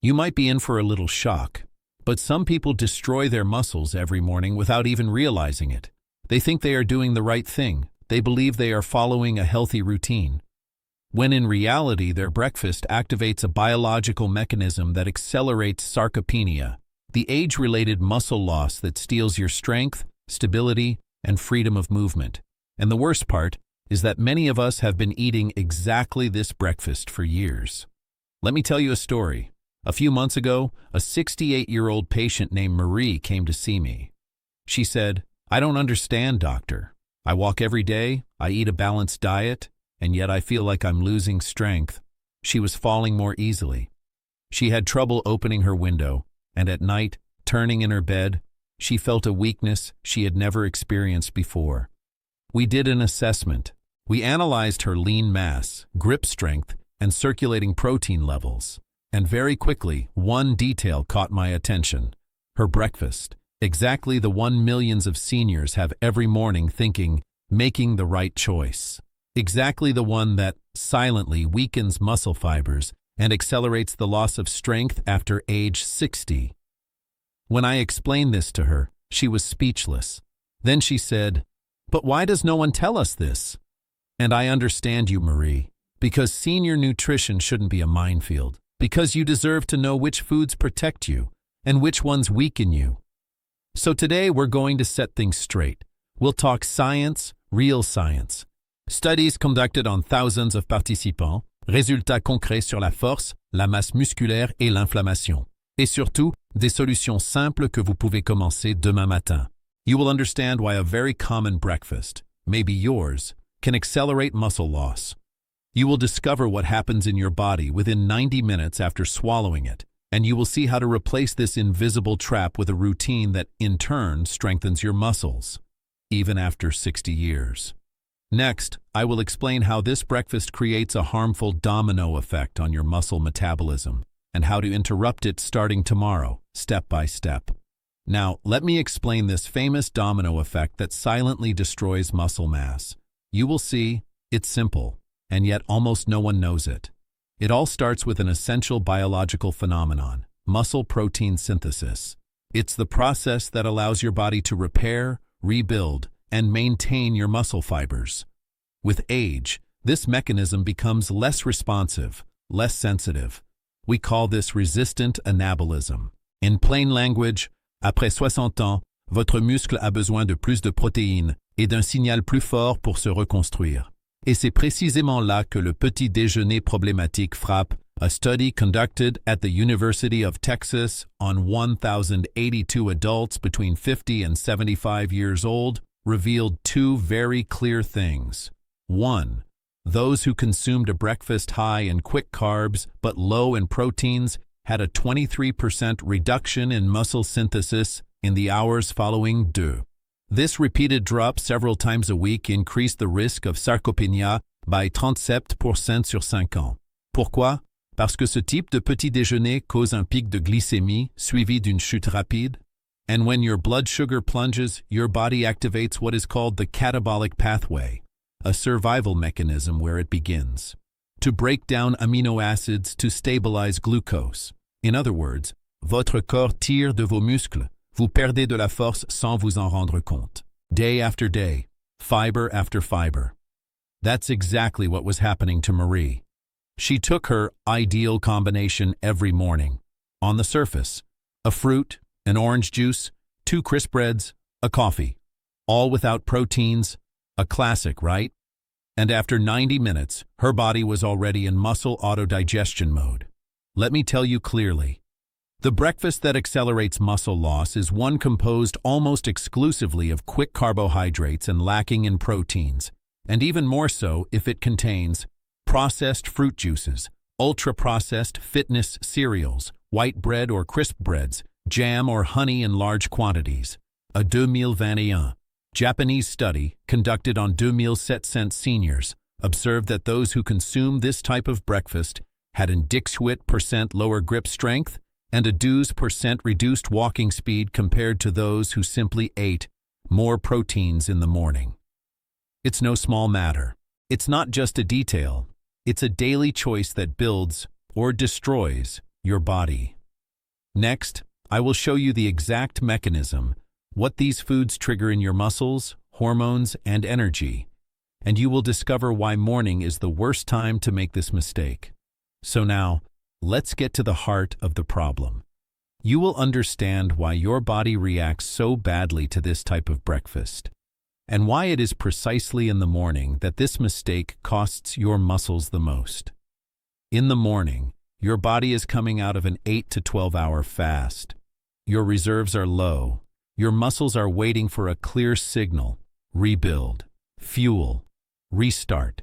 You might be in for a little shock, but some people destroy their muscles every morning without even realizing it. They think they are doing the right thing. They believe they are following a healthy routine, when in reality their breakfast activates a biological mechanism that accelerates sarcopenia, the age-related muscle loss that steals your strength, stability, and freedom of movement. And the worst part is that many of us have been eating exactly this breakfast for years. Let me tell you a story. A few months ago, a 68-year-old patient named Marie came to see me. She said, "I don't understand, doctor. I walk every day, I eat a balanced diet, and yet I feel like I'm losing strength." She was falling more easily. She had trouble opening her window, and at night, turning in her bed, she felt a weakness she had never experienced before. We did an assessment. We analyzed her lean mass, grip strength, and circulating protein levels. And very quickly, one detail caught my attention: her breakfast. Exactly the one millions of seniors have every morning thinking, making the right choice. Exactly the one that silently weakens muscle fibers and accelerates the loss of strength after age 60. When I explained this to her, she was speechless. Then she said, "But why does no one tell us this?" And I understand you, Marie, because senior nutrition shouldn't be a minefield, because you deserve to know which foods protect you and which ones weaken you. So today we're going to set things straight. We'll talk science, real science. Studies conducted on thousands of participants, résultats concrets sur la force, la masse musculaire et l'inflammation. Et surtout, des solutions simples que vous pouvez commencer demain matin. You will understand why a very common breakfast, maybe yours, can accelerate muscle loss. You will discover what happens in your body within 90 minutes after swallowing it, and you will see how to replace this invisible trap with a routine that, in turn, strengthens your muscles, even after 60 years. Next, I will explain how this breakfast creates a harmful domino effect on your muscle metabolism, and how to interrupt it starting tomorrow, step by step. Now, let me explain this famous domino effect that silently destroys muscle mass. You will see, it's simple, and yet almost no one knows it. It all starts with an essential biological phenomenon: muscle protein synthesis. It's the process that allows your body to repair, rebuild, and maintain your muscle fibers. With age, this mechanism becomes less responsive, less sensitive. We call this resistant anabolism. In plain language, après 60 ans, votre muscle a besoin de plus de protéines et d'un signal plus fort pour se reconstruire. Et c'est précisément là que le petit déjeuner problématique frappe. A study conducted at the University of Texas on 1,082 adults between 50 and 75 years old revealed two very clear things. 1. Those who consumed a breakfast high in quick carbs but low in proteins had a 23% reduction in muscle synthesis in the hours following 2. This repeated drop several times a week increased the risk of sarcopenia by 37% sur 5 ans. Pourquoi? Parce que ce type de petit déjeuner cause un pic de glycémie suivi d'une chute rapide. And when your blood sugar plunges, your body activates what is called the catabolic pathway, a survival mechanism where it begins to break down amino acids to stabilize glucose. In other words, votre corps tire de vos muscles. Vous perdez de la force sans vous en rendre compte. Day after day, fiber after fiber. That's exactly what was happening to Marie. She took her ideal combination every morning. On the surface, a fruit, an orange juice, 2 crisp breads, a coffee. All without proteins, a classic, right? And after 90 minutes, her body was already in muscle autodigestion mode. Let me tell you clearly. The breakfast that accelerates muscle loss is one composed almost exclusively of quick carbohydrates and lacking in proteins, and even more so if it contains processed fruit juices, ultra-processed fitness cereals, white bread or crisp breads, jam or honey in large quantities. A 2021 Japanese study conducted on 2700 seniors observed that those who consumed this type of breakfast had an 18% lower grip strength and a 12% reduced walking speed compared to those who simply ate more proteins in the morning. It's no small matter. It's not just a detail. It's a daily choice that builds or destroys your body. Next, I will show you the exact mechanism, what these foods trigger in your muscles, hormones, and energy, and you will discover why morning is the worst time to make this mistake. So now, let's get to the heart of the problem. You will understand why your body reacts so badly to this type of breakfast, and why it is precisely in the morning that this mistake costs your muscles the most. In the morning, your body is coming out of an 8 to 12-hour fast. Your reserves are low. Your muscles are waiting for a clear signal: rebuild, fuel, restart.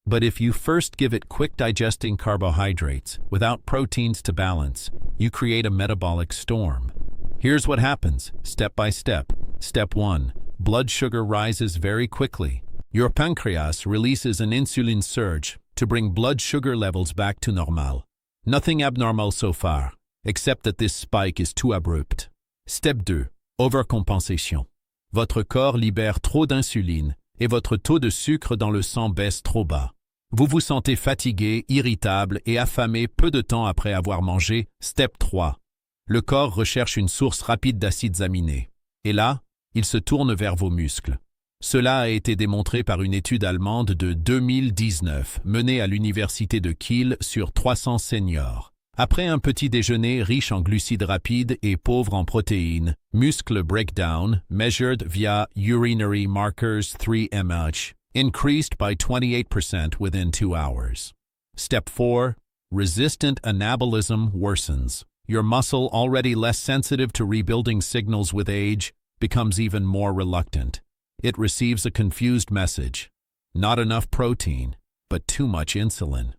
But if you first give it quick-digesting carbohydrates without proteins to balance, you create a metabolic storm. Here's what happens, step by step. Step 1. Blood sugar rises very quickly. Your pancreas releases an insulin surge to bring blood sugar levels back to normal. Nothing abnormal so far, except that this spike is too abrupt. Step 2. Overcompensation. Votre corps libère trop d'insuline et votre taux de sucre dans le sang baisse trop bas. Vous vous sentez fatigué, irritable et affamé peu de temps après avoir mangé. Step 3. Le corps recherche une source rapide d'acides aminés. Et là, il se tourne vers vos muscles. Cela a été démontré par une étude allemande de 2019 menée à l'université de Kiel sur 300 seniors. Après un petit déjeuner riche en glucides rapides et pauvre en protéines, muscle breakdown, measured via urinary markers 3mH, increased by 28% within 2 hours. Step 4. Resistant anabolism worsens. Your muscle, already less sensitive to rebuilding signals with age, becomes even more reluctant. It receives a confused message. Not enough protein, but too much insulin.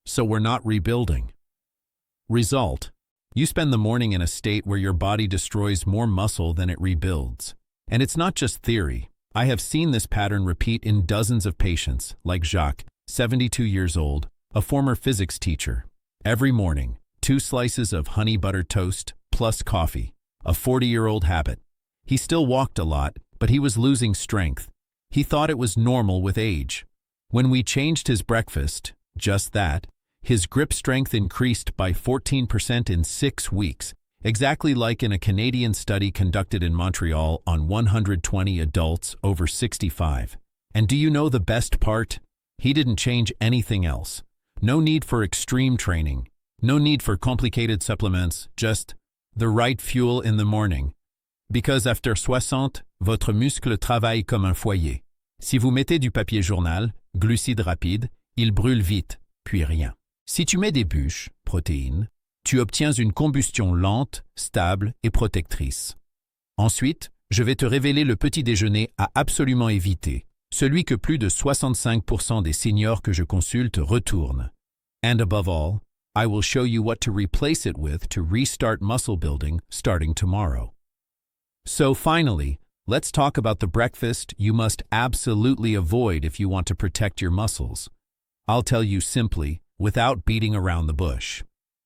So we're not rebuilding. Result: you spend the morning in a state where your body destroys more muscle than it rebuilds. And it's not just theory. I have seen this pattern repeat in dozens of patients, like Jacques, 72 years old, a former physics teacher. Every morning, 2 slices of honey butter toast plus coffee, a 40-year-old habit. He still walked a lot, but he was losing strength. He thought it was normal with age. When we changed his breakfast, just that, his grip strength increased by 14% in 6 weeks, exactly like in a Canadian study conducted in Montreal on 120 adults over 65. And do you know the best part? He didn't change anything else. No need for extreme training. No need for complicated supplements, just the right fuel in the morning. Because after 60, votre muscle travaille comme un foyer. Si vous mettez du papier journal, glucides rapides, il brûle vite, puis rien. Si tu mets des bûches, protéines, tu obtiens une combustion lente, stable et protectrice. Ensuite, je vais te révéler le petit déjeuner à absolument éviter, celui que plus de 65% des seniors que je consulte retournent. And above all, I will show you what to replace it with to restart muscle building starting tomorrow. So finally, let's talk about the breakfast you must absolutely avoid if you want to protect your muscles. I'll tell you simply, without beating around the bush.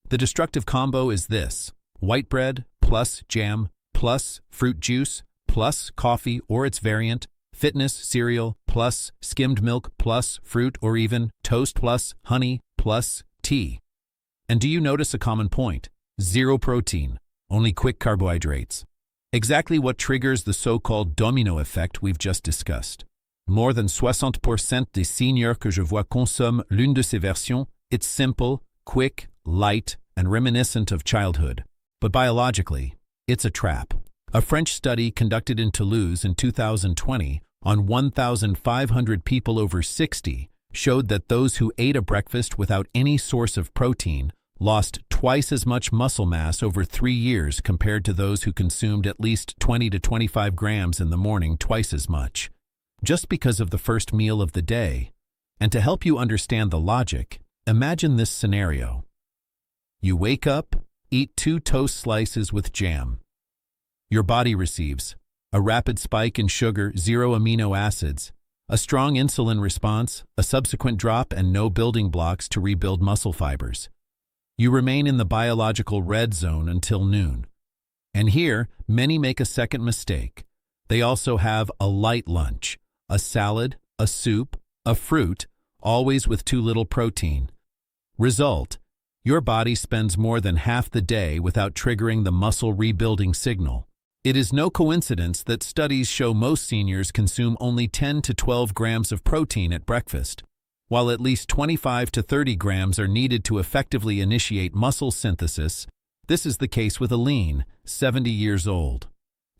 The destructive combo is this: white bread plus jam plus fruit juice plus coffee or its variant, fitness cereal plus skimmed milk plus fruit or even toast plus honey plus tea. And do you notice a common point? Zero protein, only quick carbohydrates. Exactly what triggers the so-called domino effect we've just discussed. More than 60% des seniors que je vois consomment l'une de ces versions. It's simple, quick, light, and reminiscent of childhood. But biologically, it's a trap. A French study conducted in Toulouse in 2020 on 1,500 people over 60 showed that those who ate a breakfast without any source of protein lost twice as much muscle mass over 3 years compared to those who consumed at least 20 to 25 grams in the morning twice as much, just because of the first meal of the day. And to help you understand the logic, imagine this scenario. You wake up, eat 2 toast slices with jam. Your body receives a rapid spike in sugar, 0 amino acids, a strong insulin response, a subsequent drop, and no building blocks to rebuild muscle fibers. You remain in the biological red zone until noon. And here, many make a second mistake. They also have a light lunch, a salad, a soup, a fruit, always with too little protein. Result: Your body spends more than half the day without triggering the muscle rebuilding signal. It is no coincidence that studies show most seniors consume only 10 to 12 grams of protein at breakfast, while at least 25 to 30 grams are needed to effectively initiate muscle synthesis. This is the case with Aline, 70 years old.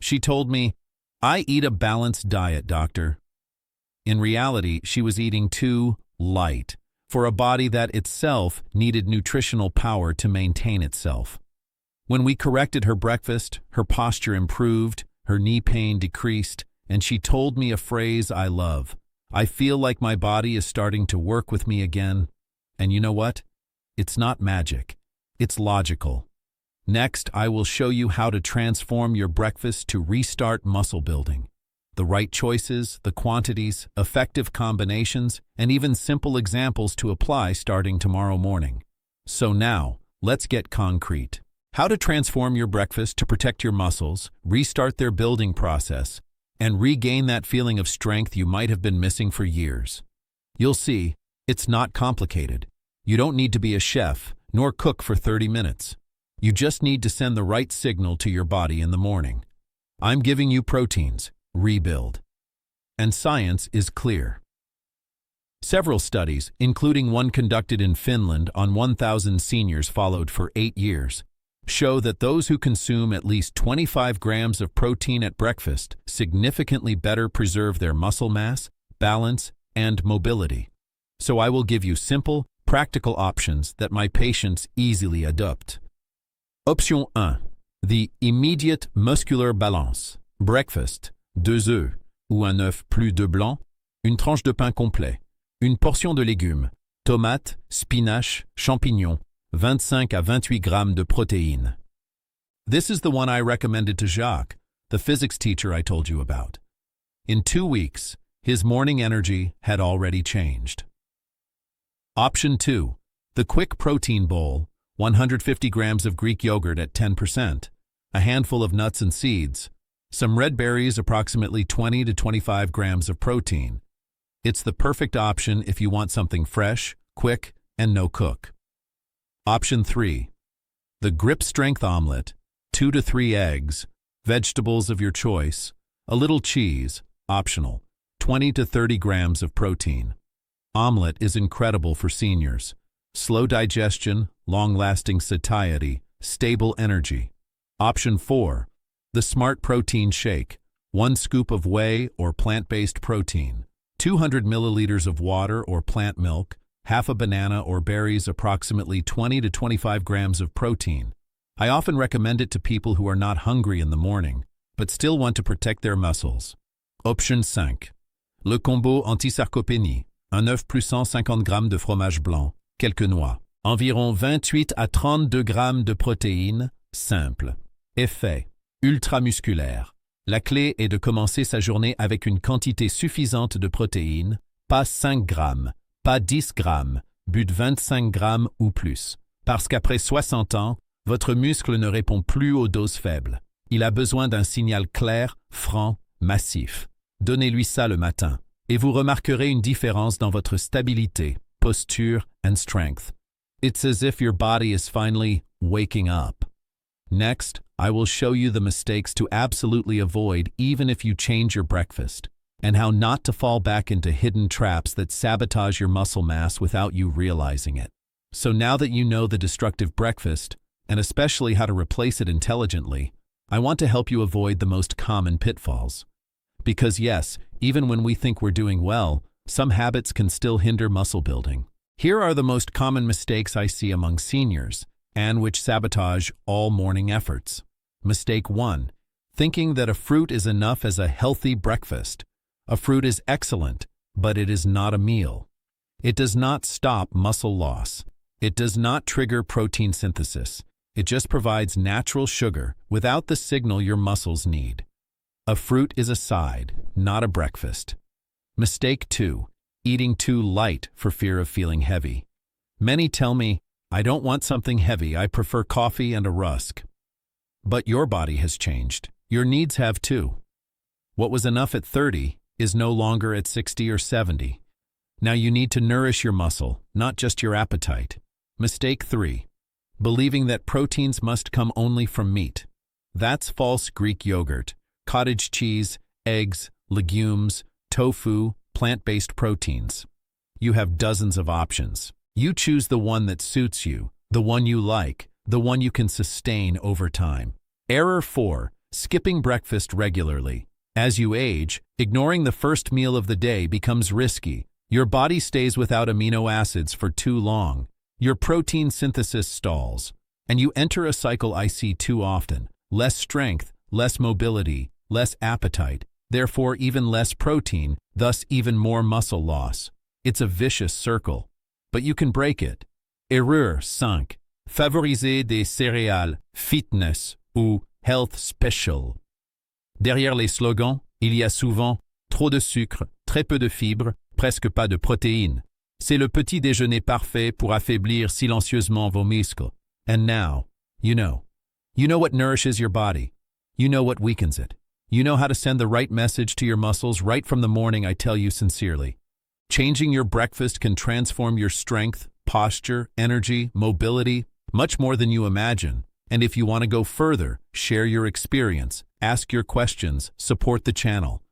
She told me, "I eat a balanced diet, doctor." In reality, she was eating too light for a body that itself needed nutritional power to maintain itself. When we corrected her breakfast, her posture improved, her knee pain decreased, and she told me a phrase I love. "I feel like my body is starting to work with me again." And you know what? It's not magic. It's logical. Next, I will show you how to transform your breakfast to restart muscle building. The right choices, the quantities, effective combinations, and even simple examples to apply starting tomorrow morning. So now, let's get concrete. How to transform your breakfast to protect your muscles, restart their building process, and regain that feeling of strength you might have been missing for years. You'll see, it's not complicated. You don't need to be a chef, nor cook for 30 minutes. You just need to send the right signal to your body in the morning. I'm giving you proteins. Rebuild. And science is clear. Several studies, including one conducted in Finland on 1,000 seniors followed for 8 years, show that those who consume at least 25 grams of protein at breakfast significantly better preserve their muscle mass, balance, and mobility. So I will give you simple, practical options that my patients easily adopt. Option 1. The immediate muscular balance. Breakfast. 2 œufs ou un œuf plus 2 blancs, une tranche de pain complet, une portion de légumes, tomates, spinach, champignons, 25 à 28 grammes de protéines. This is the one I recommended to Jacques, the physics teacher I told you about. In 2 weeks, his morning energy had already changed. Option 2. The quick protein bowl, 150 grams of Greek yogurt at 10%, a handful of nuts and seeds, some red berries, approximately 20 to 25 grams of protein. It's the perfect option if you want something fresh, quick, and no cook. Option 3. The grip strength omelet, 2 to 3 eggs, vegetables of your choice, a little cheese, optional, 20 to 30 grams of protein. Omelet is incredible for seniors. Slow digestion, long-lasting satiety, stable energy. Option 4. The Smart Protein Shake, 1 scoop of whey or plant-based protein, 200 milliliters of water or plant milk, half a banana or berries, approximately 20 to 25 grams of protein. I often recommend it to people who are not hungry in the morning, but still want to protect their muscles. Option 5. Le combo anti-sarcopenia, un œuf plus 150 grammes de fromage blanc, quelques noix, environ 28 à 32 grammes de protéines, simple. Effet ultramusculaire. La clé est de commencer sa journée avec une quantité suffisante de protéines, pas 5 grammes, pas 10 grammes, but 25 grammes ou plus. Parce qu'après 60 ans, votre muscle ne répond plus aux doses faibles. Il a besoin d'un signal clair, franc, massif. Donnez-lui ça le matin, et vous remarquerez une différence dans votre stabilité, posture, and strength. It's as if your body is finally waking up. Next, I will show you the mistakes to absolutely avoid even if you change your breakfast, and how not to fall back into hidden traps that sabotage your muscle mass without you realizing it. So now that you know the destructive breakfast, and especially how to replace it intelligently, I want to help you avoid the most common pitfalls. Because yes, even when we think we're doing well, some habits can still hinder muscle building. Here are the most common mistakes I see among seniors, and which sabotage all morning efforts. Mistake 1. Thinking that a fruit is enough as a healthy breakfast. A fruit is excellent, but it is not a meal. It does not stop muscle loss. It does not trigger protein synthesis. It just provides natural sugar without the signal your muscles need. A fruit is a side, not a breakfast. Mistake 2. Eating too light for fear of feeling heavy. Many tell me, I don't want something heavy, I prefer coffee and a rusk. But your body has changed. Your needs have too. What was enough at 30 is no longer at 60 or 70. Now you need to nourish your muscle, not just your appetite. Mistake 3. believing that proteins must come only from meat. That's false. Greek yogurt, cottage cheese, eggs, legumes, tofu, plant-based proteins. You have dozens of options. You choose the one that suits you, the one you like, the one you can sustain over time. Error 4. Skipping breakfast regularly. As you age, ignoring the first meal of the day becomes risky. Your body stays without amino acids for too long. Your protein synthesis stalls, and you enter a cycle I see too often. Less strength, less mobility, less appetite, therefore even less protein, thus even more muscle loss. It's a vicious circle, but you can break it. Erreur 5. Favoriser des céréales, fitness ou health special. Derrière les slogans, il y a souvent trop de sucre, très peu de fibres, presque pas de protéines. C'est le petit déjeuner parfait pour affaiblir silencieusement vos muscles. And now, you know. You know what nourishes your body. You know what weakens it. You know how to send the right message to your muscles right from the morning, I tell you sincerely. Changing your breakfast can transform your strength, posture, energy, mobility, much more than you imagine. And if you want to go further, share your experience, ask your questions, support the channel.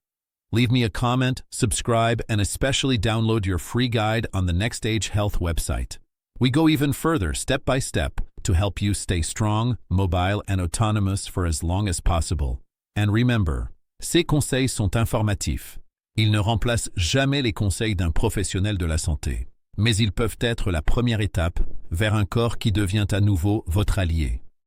Leave me a comment, subscribe, and especially download your free guide on the Next Age Health website. We go even further, step by step, to help you stay strong, mobile, and autonomous for as long as possible. And remember, ces conseils sont informatifs. Ils ne remplacent jamais les conseils d'un professionnel de la santé, mais ils peuvent être la première étape vers un corps qui devient à nouveau votre allié.